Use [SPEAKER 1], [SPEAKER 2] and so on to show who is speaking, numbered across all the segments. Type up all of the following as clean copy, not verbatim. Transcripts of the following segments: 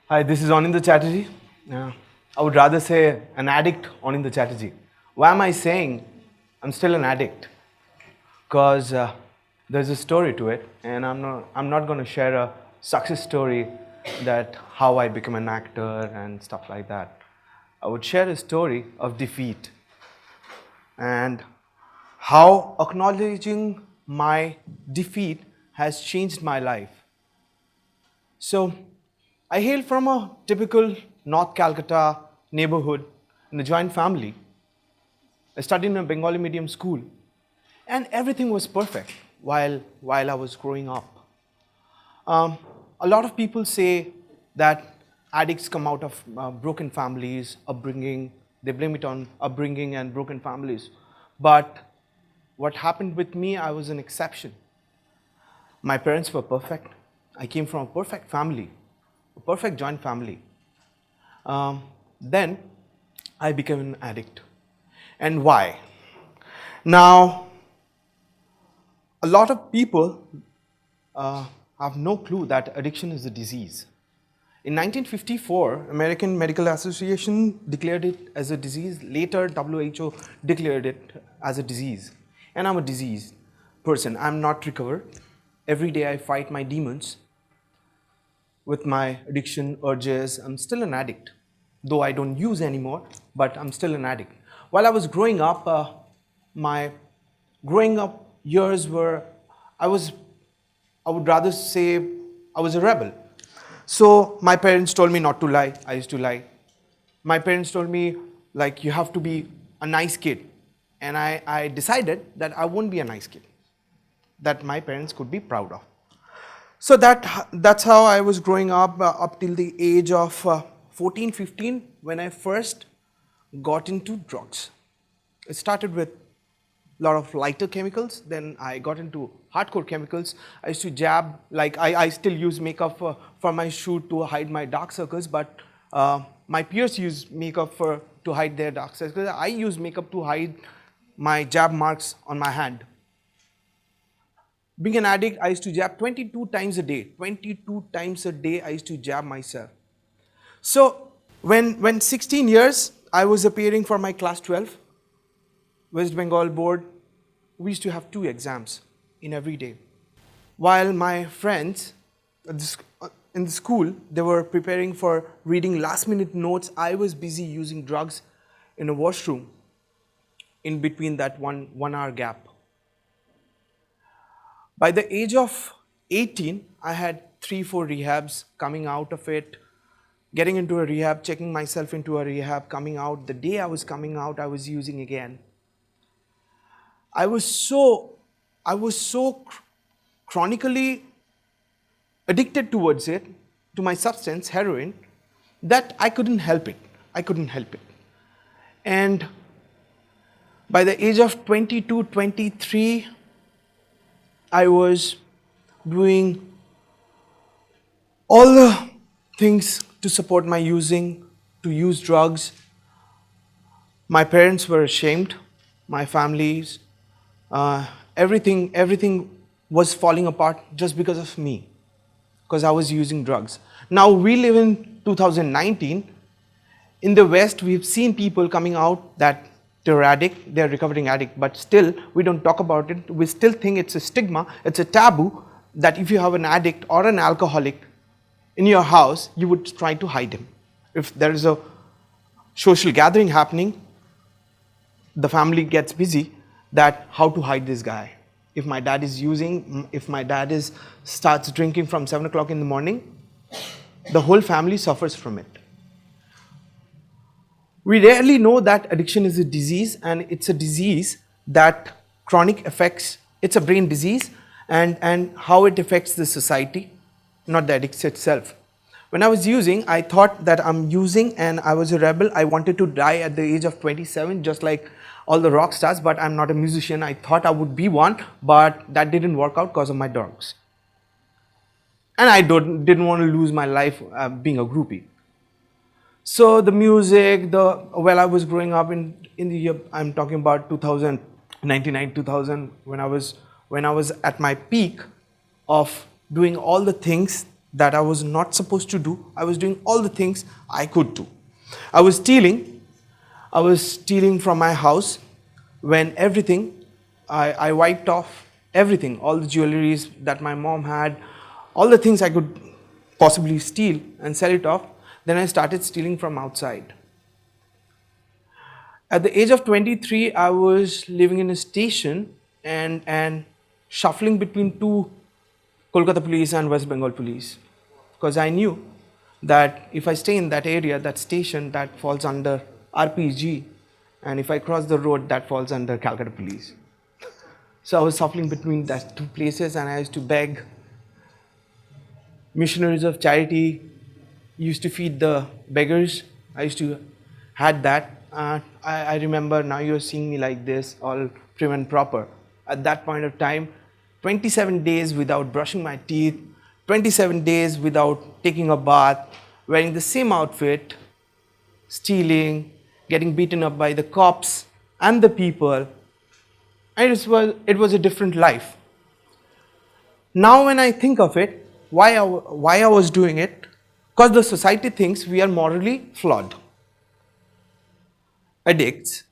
[SPEAKER 1] Hi, this is Anindya Chatterjee. I would rather say an addict Anindya Chatterjee. Why am I saying I'm still an addict? Because there's a story to it, and I'm not going to share a success story that how I become an actor and stuff like that. I would share a story of defeat and how acknowledging my defeat has changed my life. So, I hail from a typical North Calcutta neighborhood in a joint family. I studied in a Bengali medium school, and everything was perfect while I was growing up. A lot of people say that addicts come out of broken families, upbringing. They blame it on upbringing and broken families. But what happened with me, I was an exception. My parents were perfect. I came from a perfect family, a perfect joint family. Then I became an addict. And why? Now, a lot of people have no clue that addiction is a disease. In 1954, American Medical Association declared it as a disease. Later, WHO declared it as a disease. And I'm a diseased person. I'm not recovered. Every day I fight my demons with my addiction urges. I'm still an addict, though I don't use anymore, but I'm still an addict. While I was growing up, my growing up years were, I would rather say I was a rebel. So my parents told me not to lie. I used to lie. My parents told me, like, you have to be a nice kid. And I decided that I won't be a nice kid, that my parents could be proud of. So that's how I was growing up till the age of 14, 15, when I first got into drugs. It started with a lot of lighter chemicals, then I got into hardcore chemicals. I used to jab, like I still use makeup for my shoot to hide my dark circles, but my peers use makeup to hide their dark circles. I use makeup to hide my jab marks on my hand. Being an addict, I used to jab 22 times a day. 22 times a day I used to jab myself. So when 16 years, I was appearing for my class 12, West Bengal board, we used to have 2 exams in every day. While my friends in the school, they were preparing for reading last minute notes, I was busy using drugs in a washroom in between that one hour gap. By the age of 18, I had 3-4 rehabs, coming out of it, getting into a rehab, checking myself into a rehab, coming out. The day I was coming out, I was using again. I was so chronically addicted towards it, to my substance, heroin, that I couldn't help it. And by the age of 22, 23, I was doing all the things to support my to use drugs. My parents were ashamed, my families, everything was falling apart just because of me, because I was using drugs. Now we live in 2019. In the West, we've seen people coming out that they're recovering addict, but still we don't talk about it. We still think it's a stigma, it's a taboo, that if you have an addict or an alcoholic in your house, you would try to hide him. If there is a social gathering happening, the family gets busy that how to hide this guy. If my dad starts drinking from 7 o'clock in the morning, the whole family suffers from it. We rarely know that addiction is a disease, and it's a disease that chronic affects, it's a brain disease, and how it affects the society, not the addict itself. When I was using, I thought that I'm using and I was a rebel. I wanted to die at the age of 27, just like all the rock stars, but I'm not a musician. I thought I would be one, but that didn't work out because of my drugs. And I didn't want to lose my life being a groupie. So the music, I was growing up in the year, I'm talking about 2000, 99, 2000, when I was at my peak of doing all the things that I was not supposed to do. I was doing all the things I could do. I was stealing. I was stealing from my house when everything, I wiped off everything, all the jewelries that my mom had, all the things I could possibly steal and sell it off. Then I started stealing from outside. At the age of 23, I was living in a station and shuffling between two Kolkata police and West Bengal police, because I knew that if I stay in that area, that station, that falls under RPG, and if I cross the road, that falls under Calcutta police. So I was shuffling between that two places, and I used to beg. Missionaries of charity used to feed the beggars. I used to had that. I remember, now you're seeing me like this, all prim and proper. At that point of time, 27 days without brushing my teeth, 27 days without taking a bath, wearing the same outfit, stealing, getting beaten up by the cops and the people. And it was a different life. Now when I think of it, why I was doing it? Because the society thinks we are morally flawed. Addicts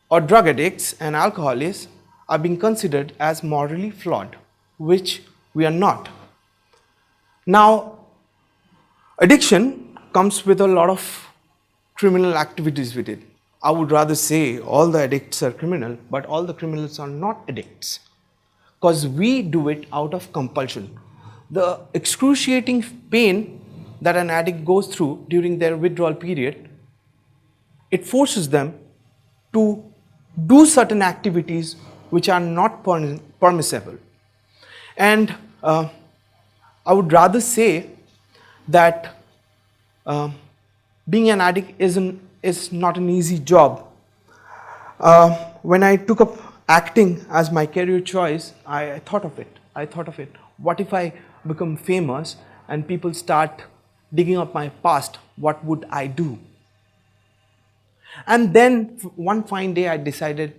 [SPEAKER 1] or drug addicts and alcoholics are being considered as morally flawed, which we are not. Now, addiction comes with a lot of criminal activities with it. I would rather say all the addicts are criminal, but all the criminals are not addicts, because we do it out of compulsion. The excruciating pain that an addict goes through during their withdrawal period, it forces them to do certain activities which are not permissible. And I would rather say that being an addict is not an easy job. When I took up acting as my career choice, I thought of it. What if I become famous and people start digging up my past? What would I do? And then one fine day I decided,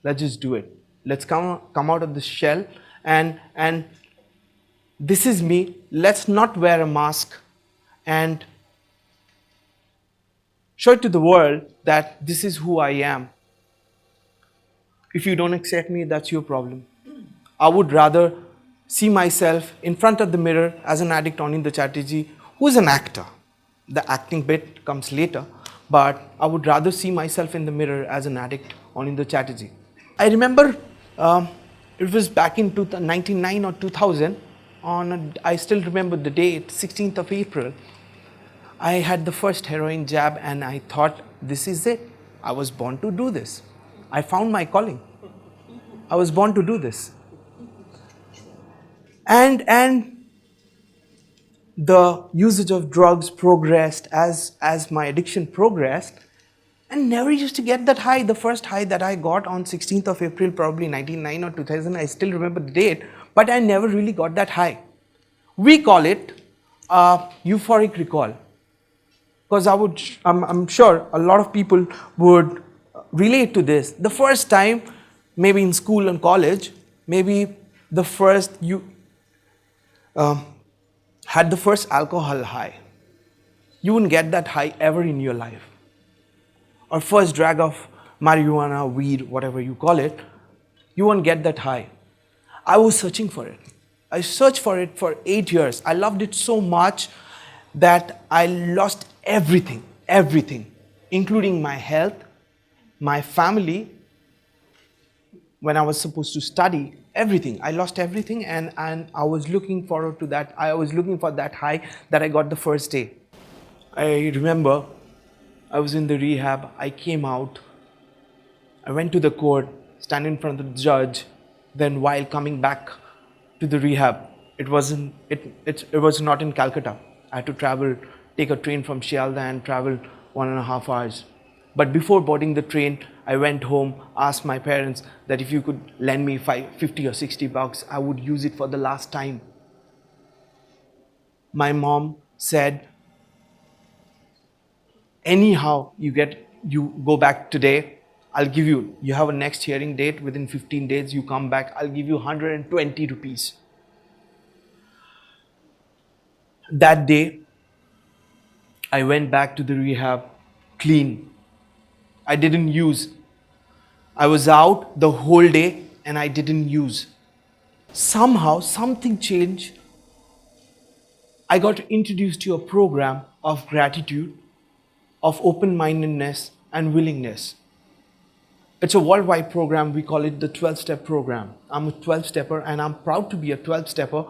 [SPEAKER 1] let's just do it. Let's come out of this shell, and this is me. Let's not wear a mask and show it to the world that this is who I am. If you don't accept me, that's your problem. I would rather see myself in front of the mirror as an addict, Anindya Chatterjee, who is an actor. The acting bit comes later, but I would rather see myself in the mirror as an addict, Anindya Chatterjee. I remember it was back in 1999 or 2000. I still remember the date, 16th of April. I had the first heroin jab, and I thought, this is it. I was born to do this. I found my calling. I was born to do this. And the usage of drugs progressed as my addiction progressed, and never used to get that high. The first high that I got on 16th of April, probably 1999 or 2000, I still remember the date, but I never really got that high. We call it euphoric recall. Because I'm sure a lot of people would relate to this. The first time, maybe in school and college, maybe the first you had the first alcohol high. You wouldn't get that high ever in your life. Or first drag of marijuana, weed, whatever you call it, you won't get that high. I was searching for it. I searched for it for 8 years. I loved it so much that I lost everything, including my health, my family. When I was supposed to study, everything. I lost everything, and I was looking forward to that. I was looking for that high that I got the first day. I remember I was in the rehab. I came out. I went to the court, stand in front of the judge. Then while coming back to the rehab, it was not in Calcutta. I had to travel, take a train from Shialda and travel 1.5 hours. But before boarding the train, I went home, asked my parents that if you could lend me 50 or 60 bucks, I would use it for the last time. My mom said, anyhow, you go back today, I'll give you have a next hearing date, within 15 days you come back, I'll give you 120 rupees. That day, I went back to the rehab clean. I didn't use. I was out the whole day and I didn't use. Somehow, something changed. I got introduced to a program of gratitude, of open mindedness, and willingness. It's a worldwide program. We call it the 12-step program. I'm a 12-stepper and I'm proud to be a 12-stepper.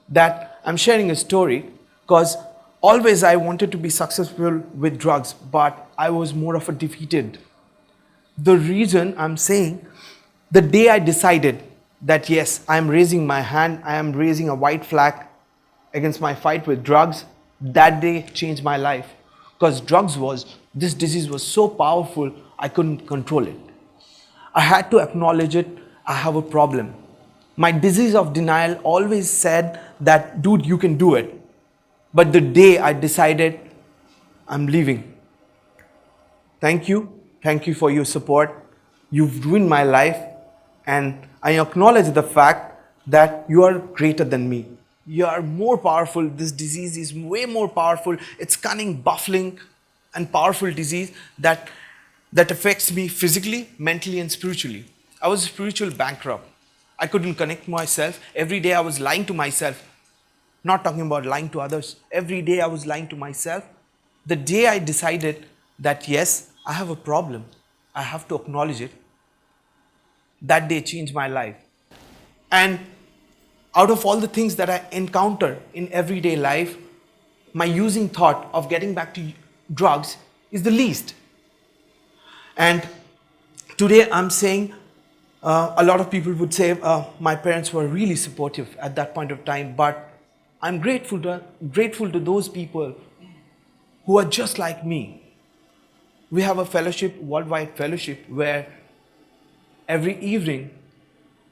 [SPEAKER 1] That I'm sharing a story because always I wanted to be successful with drugs, but I was more of a defeated. The reason I'm saying, the day I decided that yes, I'm raising my hand, I am raising a white flag against my fight with drugs, that day changed my life. Because this disease was so powerful, I couldn't control it. I had to acknowledge it, I have a problem. My disease of denial always said that, dude, you can do it. But the day I decided, I'm leaving. Thank you. Thank you for your support. You've ruined my life. And I acknowledge the fact that you are greater than me. You are more powerful. This disease is way more powerful. It's cunning, baffling, and powerful disease that affects me physically, mentally, and spiritually. I was a spiritual bankrupt. I couldn't connect myself. Every day I was lying to myself. Not talking about lying to others. Every day I was lying to myself. The day I decided that yes, I have a problem, I have to acknowledge it, that day changed my life. And out of all the things that I encounter in everyday life, my using thought of getting back to drugs is the least. And today I'm saying, a lot of people would say my parents were really supportive at that point of time, but I'm grateful to those people who are just like me. We have a fellowship, worldwide fellowship, where every evening,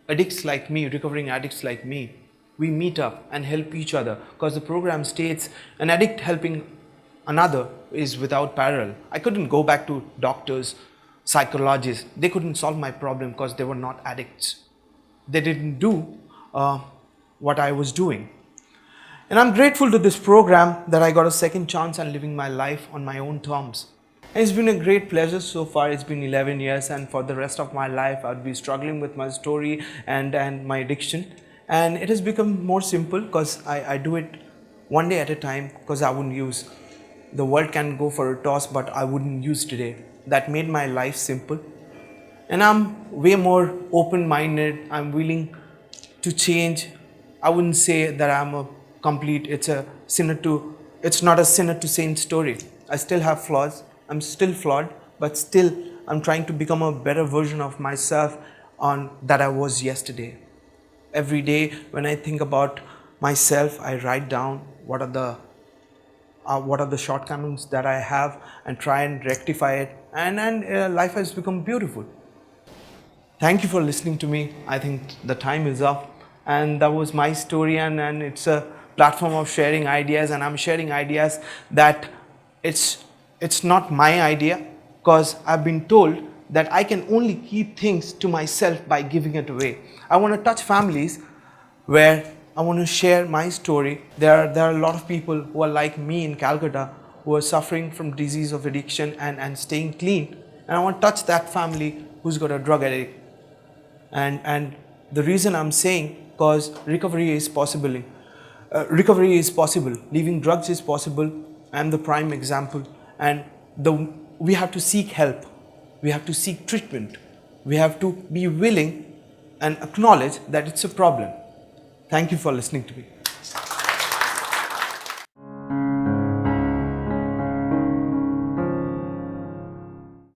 [SPEAKER 1] addicts like me, recovering addicts like me, we meet up and help each other, because the program states an addict helping another is without parallel. I couldn't go back to doctors, psychologists. They couldn't solve my problem because they were not addicts. They didn't do what I was doing. And I'm grateful to this program that I got a second chance and living my life on my own terms. And it's been a great pleasure so far. It's been 11 years, and for the rest of my life I'd be struggling with my story and my addiction. And it has become more simple because I do it one day at a time, because I wouldn't use. The world can go for a toss, but I wouldn't use today. That made my life simple. And I'm way more open-minded. I'm willing to change. I wouldn't say that I'm a complete, it's not a sinner to saint story. I still have flaws. I'm still flawed, but still I'm trying to become a better version of myself that I was yesterday. Every day when I think about myself, I write down what are the shortcomings that I have and try and rectify it, and life has become beautiful. Thank you for listening to me. I think the time is up, and that was my story, and it's a platform of sharing ideas, and I'm sharing ideas that it's not my idea, because I've been told that I can only keep things to myself by giving it away. I want to touch families where I want to share my story. There are a lot of people who are like me in Calcutta, who are suffering from disease of addiction and staying clean. And I want to touch that family who's got a drug addict. And the reason I'm saying, because recovery is possible. Recovery is possible. Leaving drugs is possible. I'm the prime example. And we have to seek help. We have to seek treatment. We have to be willing and acknowledge that it's a problem. Thank you for listening to me.